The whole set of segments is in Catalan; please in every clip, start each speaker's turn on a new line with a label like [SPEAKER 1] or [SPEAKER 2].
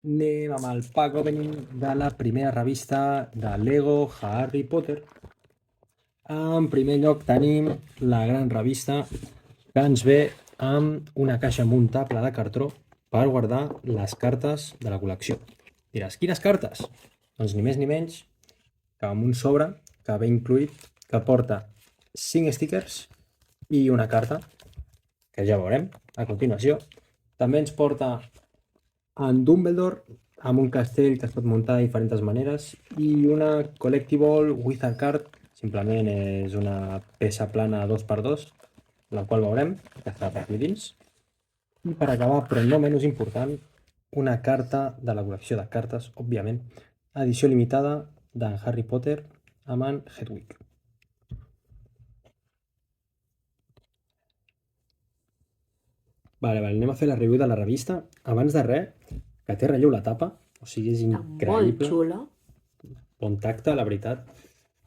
[SPEAKER 1] Anem amb el pack opening de la primera revista de Lego Harry Potter. En primer lloc tenim la gran revista que ens ve amb una caixa muntable de cartró per guardar les cartes de la col·lecció. Diràs, quines cartes? Doncs ni més ni menys que amb un sobre que ve incluït que porta 5 stickers i una carta, que ja veurem a continuació. També ens porta en Dumbledore amb un castell que es pot muntar de diferents maneres i una Collectible Wizard Card, simplement és una peça plana 2x2, la qual veurem que està per aquí dins. I per acabar, però no menys important, una carta de la col·lecció de cartes, òbviament, edició limitada de Harry Potter amb en Hedwig. Vale, anem a fer la review de la revista. Abans de res, que té relleu la tapa, o sigui, és increïble.
[SPEAKER 2] Molt xula.
[SPEAKER 1] Bon tacte, la veritat.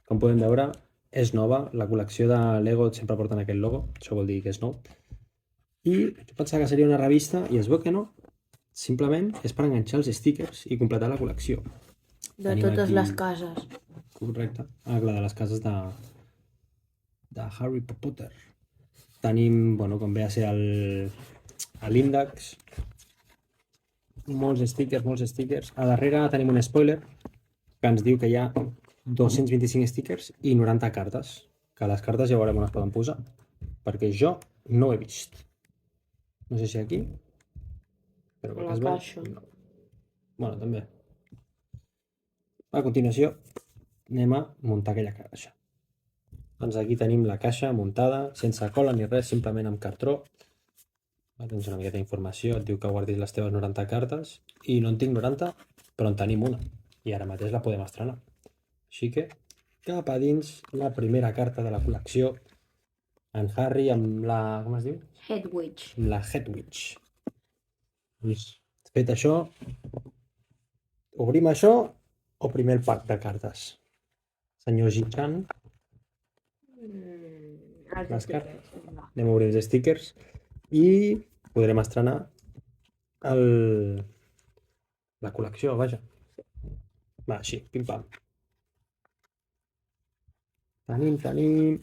[SPEAKER 1] Com podem veure, és nova. La col·lecció de Lego sempre porten aquest logo, això vol dir que és nou. I jo pensava que seria una revista i es veu que no. Simplement és per enganxar els stickers i completar la col·lecció.
[SPEAKER 2] De
[SPEAKER 1] Tenim
[SPEAKER 2] totes
[SPEAKER 1] aquí-
[SPEAKER 2] les cases.
[SPEAKER 1] Correcte. Ah, clar, de les cases de Harry Potter. Tenim, bueno, com ve a ser l'índex. Molts stickers. A darrere tenim un spoiler que ens diu que hi ha 225 stickers i 90 cartes. Que les cartes ja veurem on es poden posar. Perquè jo no ho he vist. No sé si aquí. Però pel
[SPEAKER 2] A
[SPEAKER 1] que es
[SPEAKER 2] la
[SPEAKER 1] veu,
[SPEAKER 2] caixa.
[SPEAKER 1] no. Bueno, també. A continuació, anem a muntar aquella caixa. Doncs aquí tenim la caixa muntada, sense cola ni res, simplement amb cartró. Tens una miqueta d'informació, et diu que guardis les teves 90 cartes i no en tinc 90, però en tenim una i ara mateix la podem estrenar. Així que cap a dins la primera carta de la col·lecció, en Harry amb la... com es diu?
[SPEAKER 2] Hedwig.
[SPEAKER 1] Amb la Hedwig. Fet això, obrim això o primer el pack de cartes? Senyor Gichan, les cartes. Anem a obrir els stickers i podrem estrenar la col·lecció, vaja. Va, així, pim-pam. Tenim...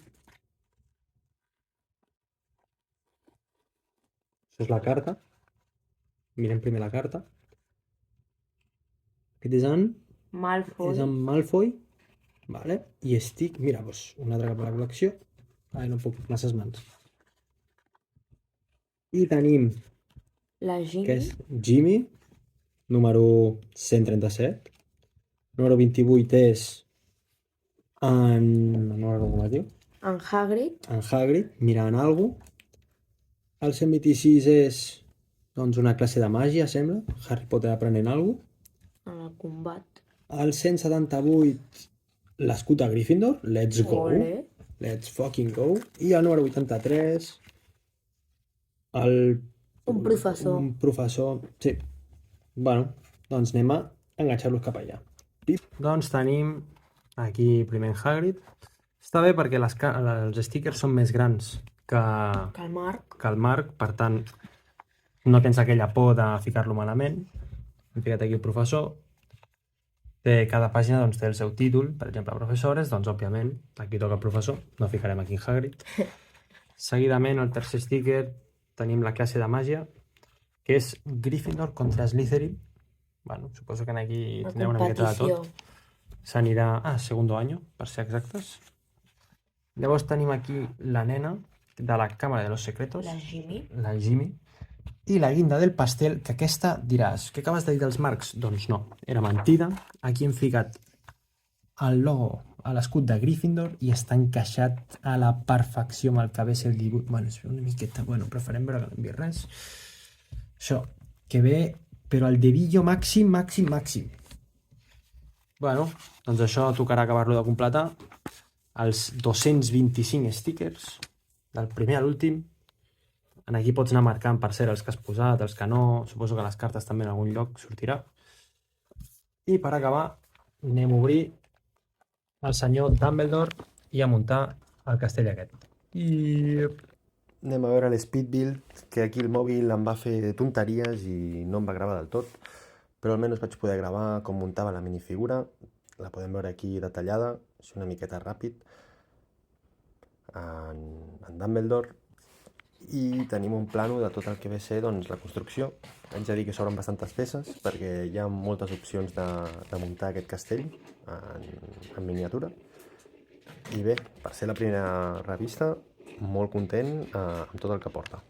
[SPEAKER 1] Això és la carta. Mirem primer la carta. Aquest és en...
[SPEAKER 2] Malfoy.
[SPEAKER 1] És en Malfoy. Vale. I estic... Mira, doncs, un altre cap a la col·lecció. Ai, no puc, masses mans. I tenim...
[SPEAKER 2] La
[SPEAKER 1] que
[SPEAKER 2] Ginny.
[SPEAKER 1] és Jimmy, número 137. Número 28 és en... no recordo com es diu.
[SPEAKER 2] En Hagrid.
[SPEAKER 1] En Hagrid, mirant alguna cosa. El 126 és, doncs, una classe de màgia, sembla. Harry Potter aprenent alguna cosa.
[SPEAKER 2] En el combat.
[SPEAKER 1] El 178, l'escut de Gryffindor. Let's go.
[SPEAKER 2] Ole.
[SPEAKER 1] Let's fucking go. I el número 83,
[SPEAKER 2] Un professor.
[SPEAKER 1] Un professor, sí. Bueno, doncs anem a enganxar-los cap allà. Pip. Doncs tenim aquí primer en Hagrid. Està bé perquè els stickers són més grans que el Marc, per tant, no tens aquella por de ficar-lo malament. Hem ficat aquí el professor. Cada pàgina doncs, té el seu títol, per exemple, professores, doncs, òbviament, aquí toca el professor, no ficarem aquí en Hagrid. Seguidament, el tercer sticker, tenim la classe de màgia, que és Gryffindor contra Slytherin. Bueno, suposo que aquí tindrem una miqueta de tot. S'anirà a segundo año, per ser exactes. Llavors tenim aquí la nena de la Càmera de los Secretos. La Jimmy. I la guinda del pastel, que aquesta diràs, què acabes de dir dels marcs? Doncs no, era mentida. Aquí hem ficat el logo a l'escut de Gryffindor i està encaixat a la perfecció amb el que ve ser el dibuix. Bueno, és una miqueta... Bueno, preferem veure que no enviï res. Això, que ve, però el dedillo màxim. Bueno, doncs això tocarà acabar-lo de completar. Els 225 stickers, del primer a l'últim. Aquí pots anar marcant, per cert, els que has posat, els que no. Suposo que les cartes també en algun lloc sortirà. I per acabar, anem a obrir el senyor Dumbledore i a muntar el castell aquest.
[SPEAKER 3] I anem a veure l'Speed Build, que aquí el mòbil em va fer tonteries i no em va gravar del tot. però almenys vaig poder gravar com muntava la minifigura. La podem veure aquí detallada, és una miqueta ràpid, en Dumbledore. I tenim un plano de tot el que ve a ser doncs, la construcció. Haig de dir que s'obren bastantes peces perquè hi ha moltes opcions de muntar aquest castell en miniatura. I bé, per ser la primera revista, molt content amb tot el que porta.